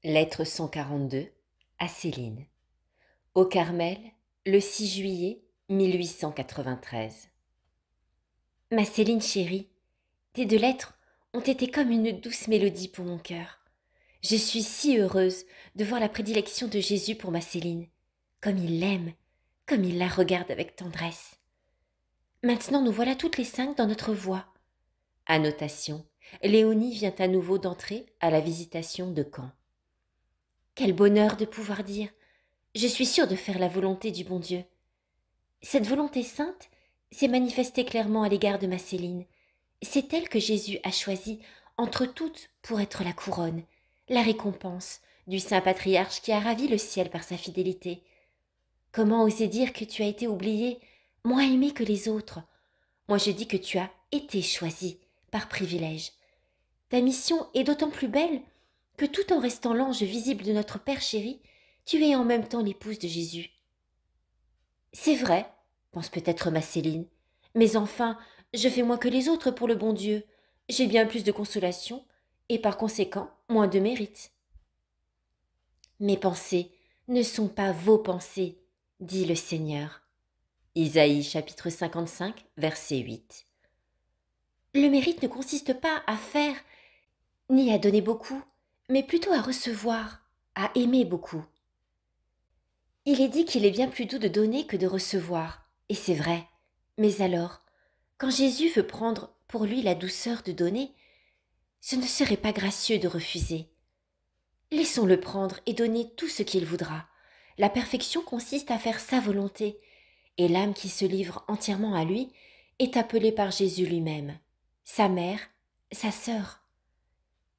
Lettre 142 à Céline. Au Carmel, le 6 juillet 1893. Ma Céline chérie, tes deux lettres ont été comme une douce mélodie pour mon cœur. Je suis si heureuse de voir la prédilection de Jésus pour ma Céline, comme il l'aime, comme il la regarde avec tendresse. Maintenant nous voilà toutes les 5 dans notre voie. Annotation, Léonie vient à nouveau d'entrer à la visitation de Caen. Quel bonheur de pouvoir dire « Je suis sûre de faire la volonté du bon Dieu ». Cette volonté sainte s'est manifestée clairement à l'égard de ma Céline. C'est elle que Jésus a choisie entre toutes pour être la couronne, la récompense du saint patriarche qui a ravi le ciel par sa fidélité. Comment oser dire que tu as été oubliée, moins aimée que les autres? Moi je dis que tu as été choisie par privilège. Ta mission est d'autant plus belle que tout en restant l'ange visible de notre Père chéri, tu es en même temps l'épouse de Jésus. C'est vrai, pense peut-être ma Céline, mais enfin, je fais moins que les autres pour le bon Dieu. J'ai bien plus de consolation et par conséquent moins de mérite. Mes pensées ne sont pas vos pensées, dit le Seigneur. Isaïe chapitre 55, verset 8. Le mérite ne consiste pas à faire ni à donner beaucoup, mais plutôt à recevoir, à aimer beaucoup. Il est dit qu'il est bien plus doux de donner que de recevoir, et c'est vrai. Mais alors, quand Jésus veut prendre pour lui la douceur de donner, ce ne serait pas gracieux de refuser. Laissons-le prendre et donner tout ce qu'il voudra. La perfection consiste à faire sa volonté, et l'âme qui se livre entièrement à lui est appelée par Jésus lui-même, sa mère, sa sœur.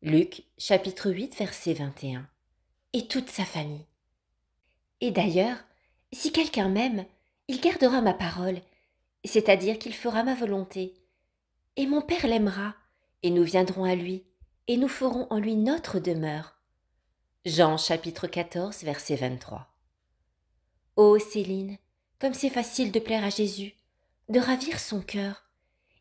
Luc, chapitre 8, verset 21. Et toute sa famille. Et d'ailleurs, si quelqu'un m'aime, il gardera ma parole, c'est-à-dire qu'il fera ma volonté. Et mon Père l'aimera, et nous viendrons à lui, et nous ferons en lui notre demeure. Jean chapitre 14, verset 23. Ô Céline, comme c'est facile de plaire à Jésus, de ravir son cœur.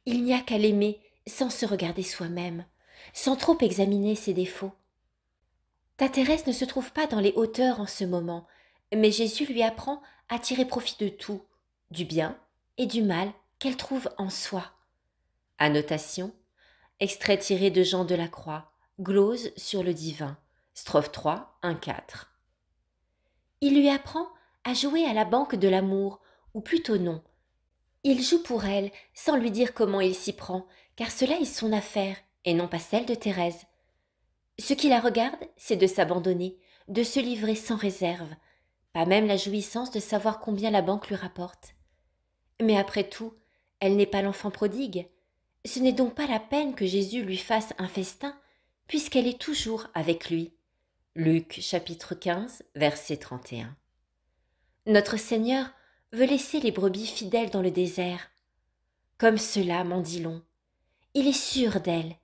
Il n'y a qu'à l'aimer sans se regarder soi-même, sans trop examiner ses défauts. Ta Thérèse ne se trouve pas dans les hauteurs en ce moment, mais Jésus lui apprend à tirer profit de tout, du bien et du mal qu'elle trouve en soi. Annotation, extrait tiré de Jean de la Croix, glose sur le divin, strophe 3, 1-4. Il lui apprend à jouer à la banque de l'amour, ou plutôt non. Il joue pour elle sans lui dire comment il s'y prend, car cela est son affaire et non pas celle de Thérèse. Ce qui la regarde, c'est de s'abandonner, de se livrer sans réserve, pas même la jouissance de savoir combien la banque lui rapporte. Mais après tout, elle n'est pas l'enfant prodigue. Ce n'est donc pas la peine que Jésus lui fasse un festin, puisqu'elle est toujours avec lui. Luc chapitre 15, verset 31. Notre Seigneur veut laisser les brebis fidèles dans le désert. Comme cela m'en dit long. Il est sûr d'elles.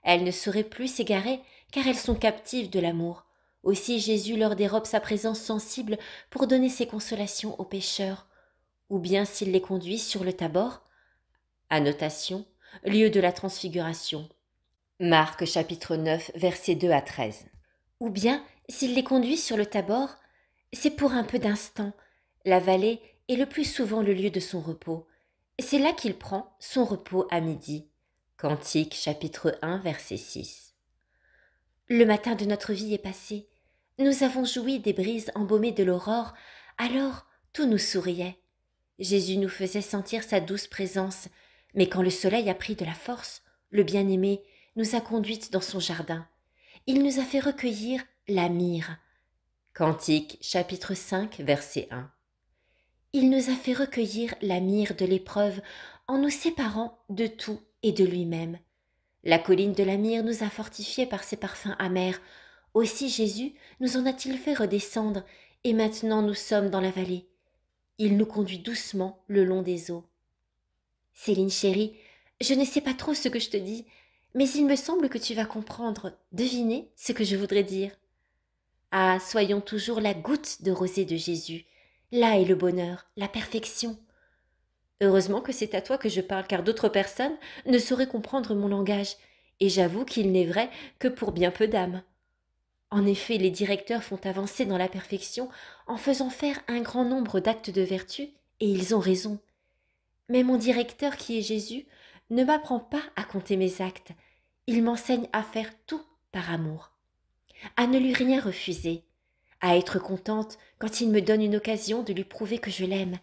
Elles ne sauraient plus s'égarer, car elles sont captives de l'amour. Aussi Jésus leur dérobe sa présence sensible pour donner ses consolations aux pécheurs, ou bien s'il les conduit sur le Tabor. Annotation, lieu de la transfiguration. Marc chapitre 9, versets 2 à 13. Ou bien s'il les conduit sur le Tabor, c'est pour un peu d'instant. La vallée est le plus souvent le lieu de son repos. C'est là qu'il prend son repos à midi. Cantique chapitre 1, verset 6. Le matin de notre vie est passé. Nous avons joui des brises embaumées de l'aurore, alors tout nous souriait. Jésus nous faisait sentir sa douce présence, mais quand le soleil a pris de la force, le bien-aimé nous a conduites dans son jardin. Il nous a fait recueillir la myrrhe. Cantique chapitre 5, verset 1. Il nous a fait recueillir la myrrhe de l'épreuve en nous séparant de tout et de lui-même. La colline de la myrrhe nous a fortifiés par ses parfums amers. Aussi Jésus nous en a-t-il fait redescendre, et maintenant nous sommes dans la vallée. Il nous conduit doucement le long des eaux. Céline chérie, je ne sais pas trop ce que je te dis, mais il me semble que tu vas comprendre, deviner ce que je voudrais dire. Ah, soyons toujours la goutte de rosée de Jésus. Là est le bonheur, la perfection. Heureusement que c'est à toi que je parle, car d'autres personnes ne sauraient comprendre mon langage, et j'avoue qu'il n'est vrai que pour bien peu d'âmes. En effet, les directeurs font avancer dans la perfection en faisant faire un grand nombre d'actes de vertu, et ils ont raison. Mais mon directeur, qui est Jésus, ne m'apprend pas à compter mes actes. Il m'enseigne à faire tout par amour, à ne lui rien refuser, à être contente quand il me donne une occasion de lui prouver que je l'aime.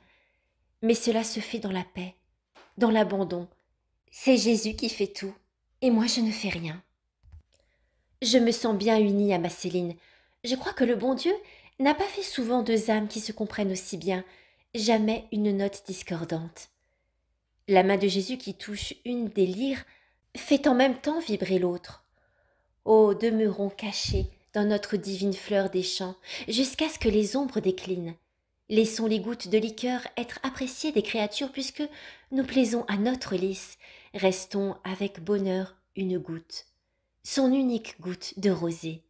Mais cela se fait dans la paix, dans l'abandon. C'est Jésus qui fait tout, et moi je ne fais rien. Je me sens bien unie à ma Céline. Je crois que le bon Dieu n'a pas fait souvent deux âmes qui se comprennent aussi bien, jamais une note discordante. La main de Jésus qui touche une des lyres fait en même temps vibrer l'autre. Oh, demeurons cachés dans notre divine fleur des champs, jusqu'à ce que les ombres déclinent. Laissons les gouttes de liqueur être appréciées des créatures, puisque nous plaisons à notre lys. Restons avec bonheur une goutte, son unique goutte de rosée.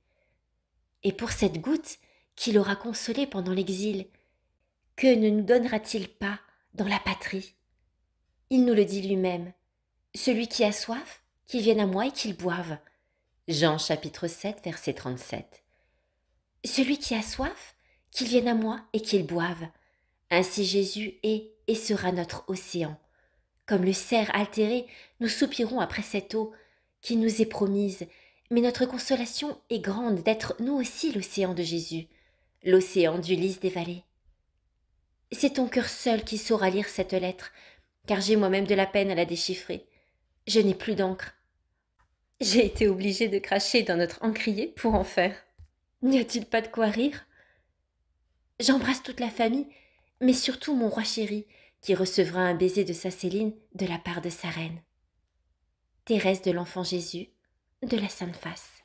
Et pour cette goutte qui l'aura consolé pendant l'exil, que ne nous donnera-t-il pas dans la patrie? Il nous le dit lui-même. Celui qui a soif, qu'il vienne à moi et qu'il boive. Jean chapitre 7, verset 37. Celui qui a soif, qu'il vienne à moi et qu'il boive. Ainsi Jésus est et sera notre océan. Comme le cerf altéré, nous soupirons après cette eau qui nous est promise, mais notre consolation est grande d'être nous aussi l'océan de Jésus, l'océan du lys des vallées. C'est ton cœur seul qui saura lire cette lettre, car j'ai moi-même de la peine à la déchiffrer. Je n'ai plus d'encre. J'ai été obligée de cracher dans notre encrier pour en faire. N'y a-t-il pas de quoi rire? J'embrasse toute la famille, mais surtout mon roi chéri, qui recevra un baiser de sa Céline de la part de sa reine. Thérèse de l'Enfant Jésus, de la Sainte Face.